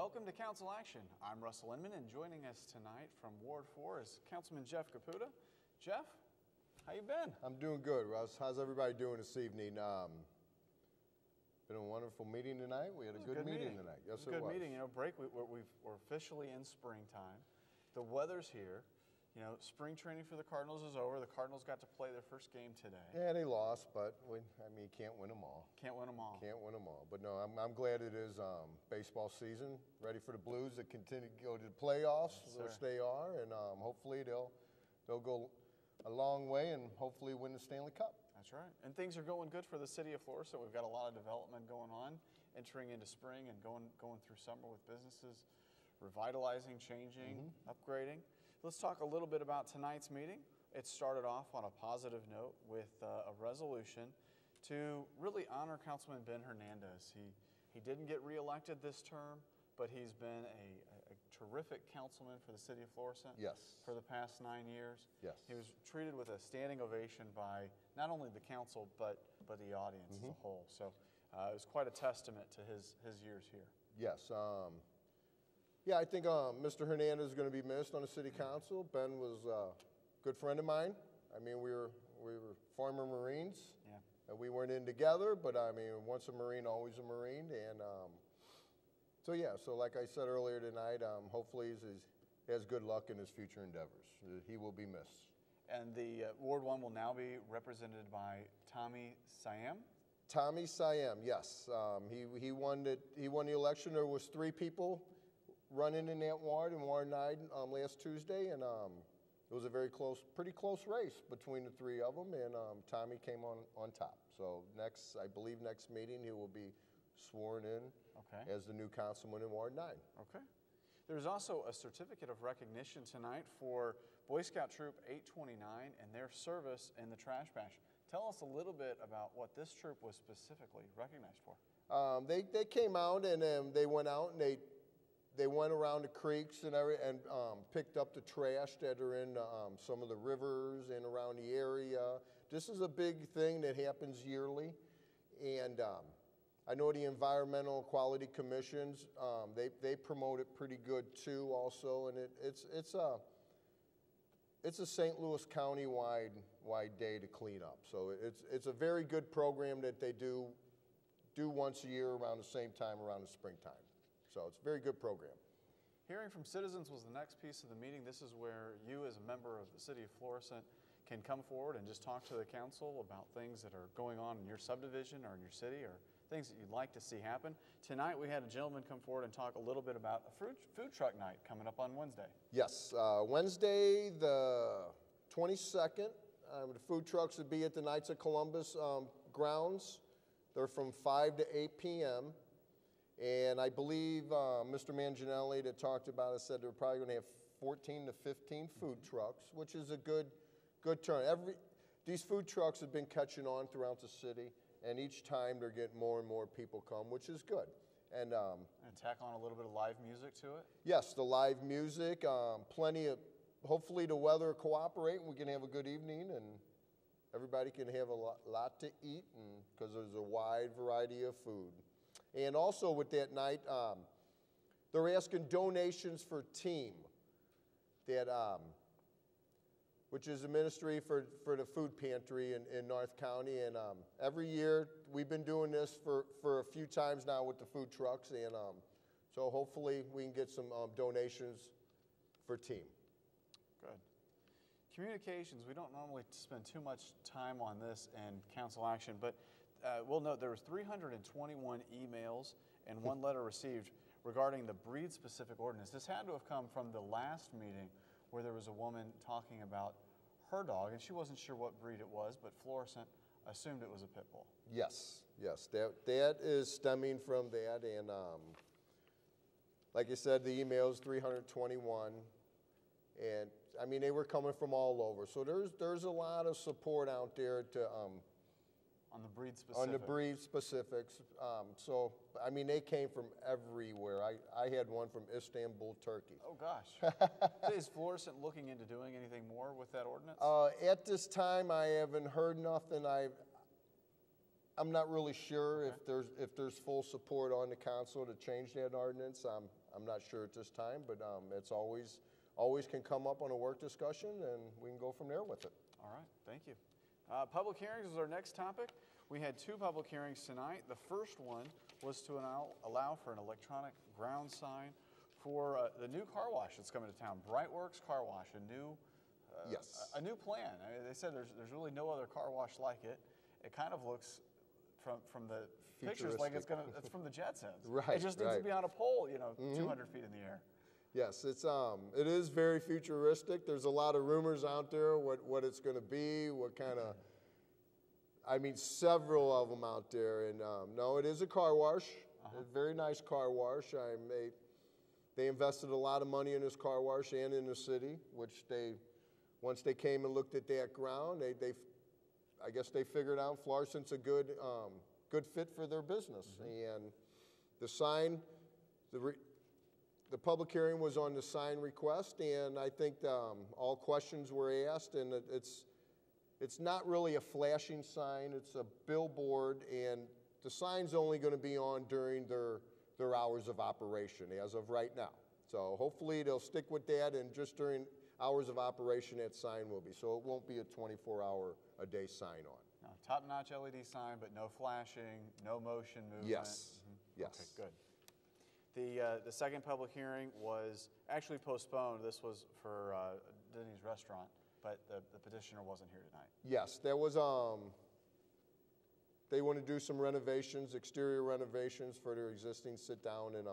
Welcome to Council Action. I'm Russell Inman, and joining us tonight from Ward 4 is Councilman Jeff Caputa. Jeff, how you been? I'm doing good, Russ. How's everybody doing this evening? Been a wonderful meeting tonight. We had a good meeting tonight. Yes, it was. Good meeting. You know, we're officially in springtime. The weather's here. You know, spring training for the Cardinals is over. The Cardinals got to play their first game today. Yeah, they lost, but you can't win them all. Can't win them all. Can't win them all. But no, I'm glad it is baseball season. Ready for the Blues to continue to go to the playoffs, Yes, which they are, and hopefully they'll go a long way and hopefully win the Stanley Cup. That's right. And things are going good for the city of Florissant. We've got a lot of development going on, entering into spring and going through summer with businesses revitalizing, changing, upgrading. Let's talk a little bit about tonight's meeting. It started off on a positive note with a resolution to really honor Councilman Ben Hernandez. He didn't get reelected this term, but he's been a terrific councilman for the city of Florissant. Yes. For the past 9 years. Yes. He was treated with a standing ovation by not only the council, but the audience as a whole. So it was quite a testament to his years here. Yes. Yeah, I think Mr. Hernandez is going to be missed on the city council. Ben was a good friend of mine. I mean, we were former Marines. Yeah. And we weren't in together, but I mean, once a Marine, always a Marine. And so yeah, so like I said earlier tonight, hopefully he has good luck in his future endeavors. He will be missed. And the Ward 1 will now be represented by Tommy Siam. Tommy Siam, yes. He won the election. There was 3 people running in that ward in Ward 9 last Tuesday, and it was a pretty close race between the 3 of them, and Tommy came on top. So I believe next meeting he will be sworn in as the new councilman in Ward 9. Okay. There's also a certificate of recognition tonight for Boy Scout Troop 829 and their service in the Trash Bash. Tell us a little bit about what this troop was specifically recognized for. They came out and they went out and they went around the creeks and picked up the trash that are in some of the rivers and around the area. This is a big thing that happens yearly, and I know the environmental quality commissions, they promote it pretty good too also, and it's a St. Louis County-wide day to clean up. So it's a very good program that they do once a year around the same time, around the springtime. So it's a very good program. Hearing from citizens was the next piece of the meeting. This is where you, as a member of the city of Florissant, can come forward and just talk to the council about things that are going on in your subdivision or in your city or things that you'd like to see happen. Tonight we had a gentleman come forward and talk a little bit about a food truck night coming up on Wednesday. Yes, Wednesday the 22nd, the food trucks would be at the Knights of Columbus grounds. They're from 5 to 8 p.m. And I believe Mr. Manginelli that talked about it said they're probably going to have 14 to 15 food trucks, which is a good turn. These food trucks have been catching on throughout the city, and each time they're getting more and more people come, which is good. And tack on a little bit of live music to it? Yes, the live music, plenty of, hopefully the weather cooperate and we can have a good evening and everybody can have a lot to eat because there's a wide variety of food. And also with that night, they're asking donations for TEAM, which is a ministry for the food pantry in North County. And every year, we've been doing this for a few times now with the food trucks. And so hopefully we can get some donations for TEAM. Good. Communications, we don't normally spend too much time on this in council action, but we'll note there was 321 emails and 1 letter received regarding the breed-specific ordinance. This had to have come from the last meeting where there was a woman talking about her dog, and she wasn't sure what breed it was, but Florissant assumed it was a pit bull. Yes, that is stemming from that, and like I said, the emails 321. And I mean, they were coming from all over. So there's a lot of support out there to on the breed specifics. On the breed specifics. So I mean, they came from everywhere. I had one from Istanbul, Turkey. Oh gosh. Is Florissant looking into doing anything more with that ordinance? At this time, I haven't heard nothing. I'm not really sure if there's full support on the council to change that ordinance. I'm I'm not sure at this time, but it's always can come up on a work discussion, and we can go from there with it. All right, thank you. Public hearings is our next topic. We had 2 public hearings tonight. The first one was to allow for an electronic ground sign for the new car wash that's coming to town, Brightworks Car Wash, a new Yes. a new plan. I mean, they said there's really no other car wash like it. It kind of looks from the pictures like it's from the Jetsons. Right. It just needs to be on a pole, 200 feet in the air. Yes, it is very futuristic. There's a lot of rumors out there what it's going to be, what kind of. I mean, several of them out there, and no, it is a car wash, a very nice car wash. They invested a lot of money in this car wash and in the city, which once they came and looked at that ground, I guess they figured out Florissant's a good fit for their business. And the sign, the public hearing was on the sign request, and I think all questions were asked, and it's not really a flashing sign, it's a billboard, and the sign's only going to be on during their hours of operation as of right now. So hopefully they'll stick with that, and just during hours of operation that sign will be. So it won't be a 24-hour-a-day sign on. No, top-notch LED sign, but no flashing, no motion movement. Yes, yes. Okay, good. The second public hearing was actually postponed. This was for Denny's Restaurant, but the petitioner wasn't here tonight. Yes, there was, they want to do some renovations, exterior renovations for their existing sit-down and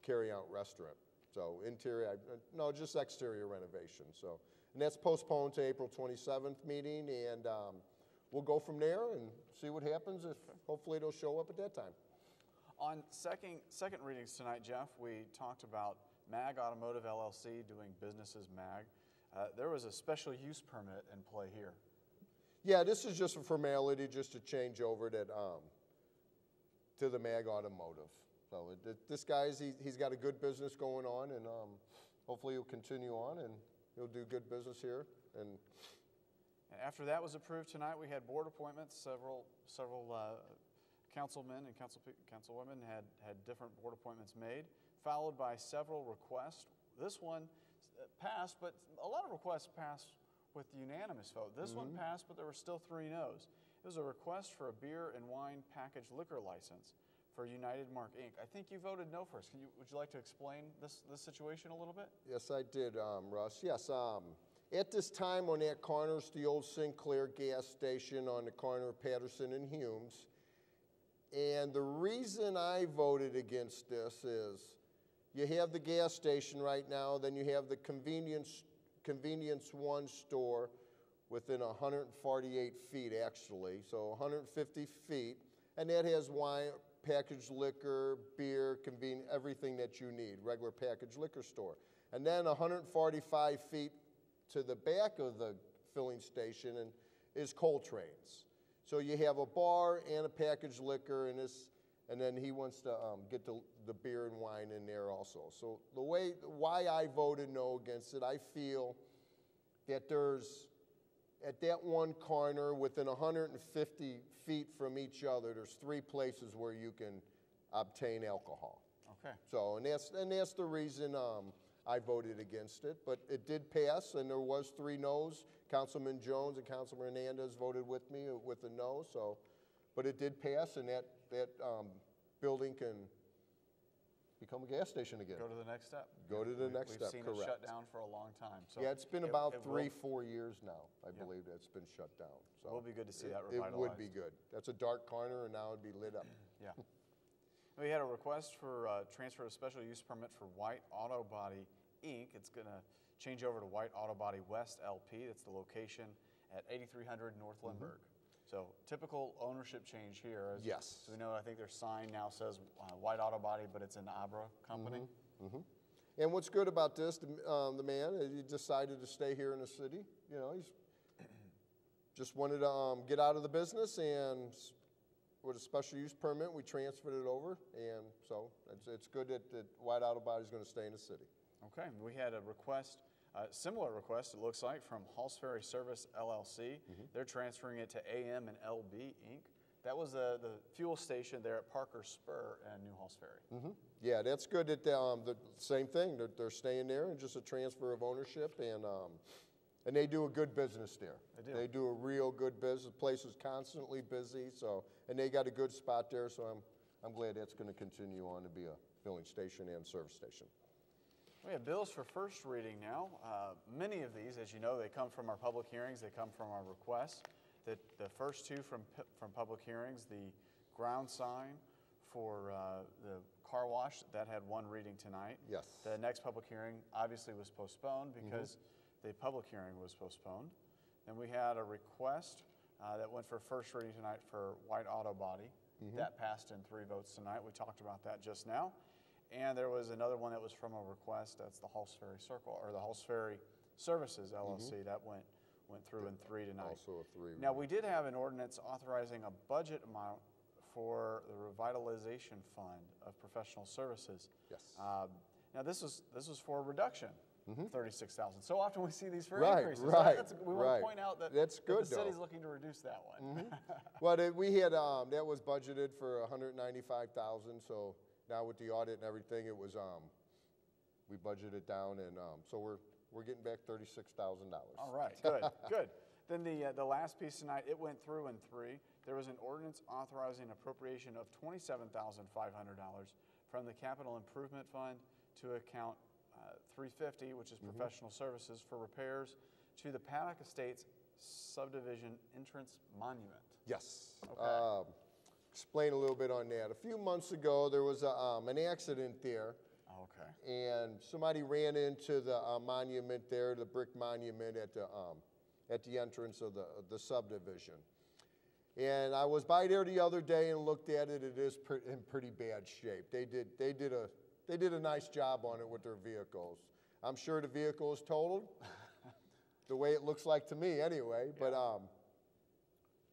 carry-out restaurant. So interior, no, just exterior renovation. So, and that's postponed to April 27th meeting, and we'll go from there and see what happens. If hopefully it'll show up at that time. On second readings tonight, Jeff, we talked about MAG Automotive LLC doing business as MAG. There was a special use permit in play here. Yeah, this is just a formality, just to change over that to the MAG Automotive. So this guy's he's got a good business going on, and hopefully he'll continue on and he'll do good business here. And after that was approved tonight, we had board appointments. Several councilmen and councilwomen had different board appointments made, followed by several requests. This one passed, but a lot of requests passed with unanimous vote. This one passed, but there were still 3 no's. It was a request for a beer and wine packaged liquor license for United Mark Inc. I think you voted no first. Would you like to explain this situation a little bit? Yes, I did, Russ. Yes, at this time on that corner, it's the old Sinclair gas station on the corner of Patterson and Humes. And the reason I voted against this is you have the gas station right now, then you have the Convenience One store within 148 feet, actually, so 150 feet, and that has wine, packaged liquor, beer, everything that you need, regular packaged liquor store. And then 145 feet to the back of the filling station is Coltrane's. So you have a bar and a packaged liquor, and then he wants to get the beer and wine in there also. So why I voted no against it, I feel that at that one corner within 150 feet from each other, there's 3 places where you can obtain alcohol. Okay. So, and that's the reason I voted against it, but it did pass, and there was 3 no's. Councilman Jones and Councilman Hernandez voted with me with a no, so, but it did pass, and that building can become a gas station again. Go to the next step. Go to the next step, We've seen correct. it shut down for a long time. So yeah, it's been about 3-4 years now, I believe, that's been shut down. So it will be good to see that It revitalized. would be good. That's a dark corner, and now it'd be lit up. Yeah. We had a request for transfer of special use permit for White Auto Body Inc. It's going to change over to White Auto Body West LP. That's the location at 8300 North Lindbergh. So typical ownership change here. Yes. So we know, I think their sign now says White Auto Body, but it's an Abra company. And what's good about this, the man, he decided to stay here in the city. You know, he's just wanted to get out of the business, and with a special use permit, we transferred it over, and so it's good that White Auto Body is going to stay in the city. Okay, we had a request, similar request, it looks like, from Halls Ferry Service LLC. They're transferring it to AM and LB Inc. That was the fuel station there at Parker Spur and New Halls Ferry. Yeah, that's good that the same thing. They're staying there and just a transfer of ownership, and they do a good business there. They do. They do a real good business. The place is constantly busy, and they got a good spot there. So I'm glad that's going to continue on to be a filling station and service station. We have bills for first reading now. Many of these, as you know, they come from our public hearings. They come from our requests. The first two from public hearings, the ground sign for the car wash, that had one reading tonight. Yes. The next public hearing obviously was postponed because the public hearing was postponed. Then we had a request that went for first reading tonight for white auto body. That passed in 3 votes tonight. We talked about that just now. And there was another one that was from a request. That's the Halls Ferry Circle, or the Halls Ferry Services LLC. That went through in 3 tonight. Also a 3. Now, we did have an ordinance authorizing a budget amount for the revitalization fund of professional services. Yes. Now, this was for a reduction, 36,000. So often we see these for Right, increases. right, We want to point out that, That's good, the city's though. looking to reduce that one. Well, we had that was budgeted for 195,000. So now with the audit and everything, it was we budgeted down, and so we're getting back $36,000. All right, good, good. Then the last piece tonight, it went through in 3. There was an ordinance authorizing appropriation of $27,500 from the Capital Improvement Fund to account 350, which is professional services for repairs to the Paddock Estates subdivision entrance monument. Yes. Okay. Explain a little bit on that. A few months ago, there was an accident there. Okay. And somebody ran into the monument there, the brick monument at the entrance of the subdivision. And I was by there the other day and looked at it. It is in pretty bad shape. They did a nice job on it with their vehicles. I'm sure the vehicle is totaled, the way it looks like to me anyway. Yeah. But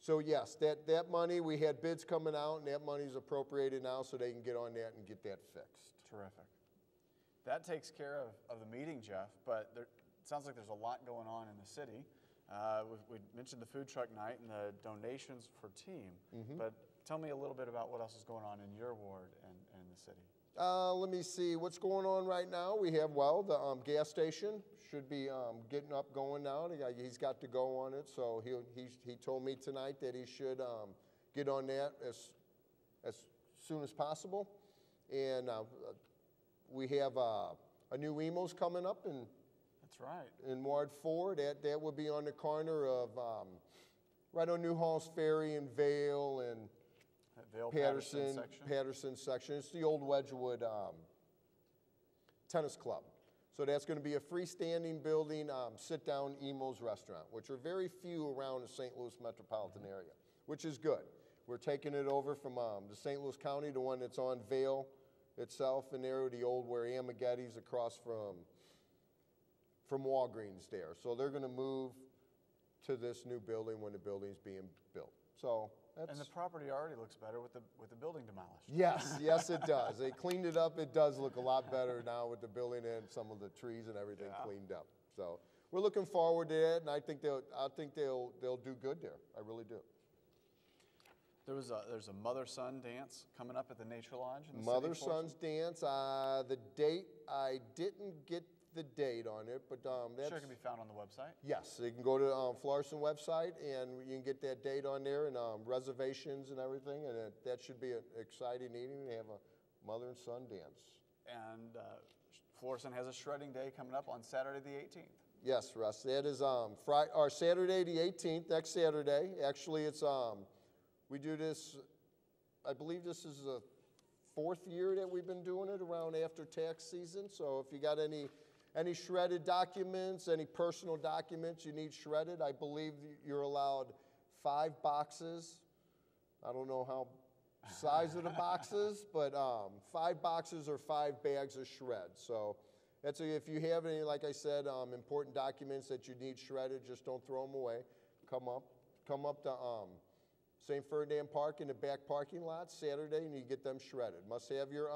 so yes, that money, we had bids coming out, and that money is appropriated now, so they can get on that and get that fixed. Terrific. That takes care of the meeting, Jeff, but it sounds like there's a lot going on in the city. We mentioned the food truck night and the donations for team, but tell me a little bit about what else is going on in your ward and the city. Let me see what's going on right now. We have, the gas station should be getting up going now. He's got to go on it, so he told me tonight that he should get on that as soon as possible. And we have a new EMO's coming up That's right. in Ward 4. That will be on the corner of right on New Halls Ferry and Vale and Patterson section. It's the old Wedgwood Tennis Club. So that's going to be a freestanding building, sit-down EMO's restaurant, which are very few around the St. Louis metropolitan area, which is good. We're taking it over from the St. Louis County, the one that's on Vale itself, and there, the old where Amaghetti's across from Walgreens there. So they're going to move to this new building when the building's being built. So that's... And the property already looks better with the building demolished. Yes, yes it does. They cleaned it up. It does look a lot better now with the building and some of the trees and everything cleaned up. So we're looking forward to that, and I think they'll do good there. I really do. There's a mother-son dance coming up at the Nature Lodge. In the Mother-son's dance. The date, I didn't get the date on it, but that's... Sure, it can be found on the website. Yes, you can go to Florissant website, and you can get that date on there, and reservations and everything, and that should be an exciting evening. They have a mother and son dance. And Florissant has a shredding day coming up on Saturday the 18th. Yes, Russ, that is Saturday the 18th, next Saturday. Actually, it's we do this, I believe this is the 4th year that we've been doing it around after tax season. So if you got any shredded documents, any personal documents you need shredded, I believe you're allowed 5 boxes. I don't know how size of the boxes, but 5 boxes or 5 bags of shred. So that's if you have any, like I said, important documents that you need shredded, just don't throw them away. Come up to St. Ferdinand Park in the back parking lot Saturday, and you get them shredded. Must have your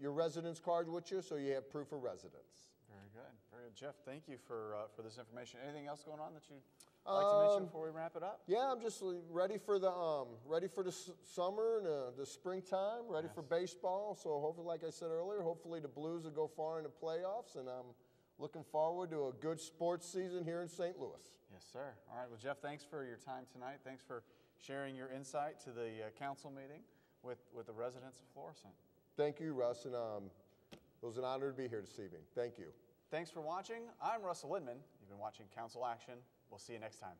residence card with you, so you have proof of residence. Very good, very good. Jeff, thank you for this information. Anything else going on that you like to mention before we wrap it up? Yeah, I'm just ready for the summer and the springtime, ready for baseball. So hopefully, like I said earlier, hopefully the Blues will go far in the playoffs, and I'm looking forward to a good sports season here in St. Louis. Yes, sir. All right. Well, Jeff, thanks for your time tonight. Thanks for sharing your insight to the council meeting with the residents of Florissant. Thank you, Russ, and it was an honor to be here this evening. Thank you. Thanks for watching. I'm Russell Lindman. You've been watching Council Action. We'll see you next time.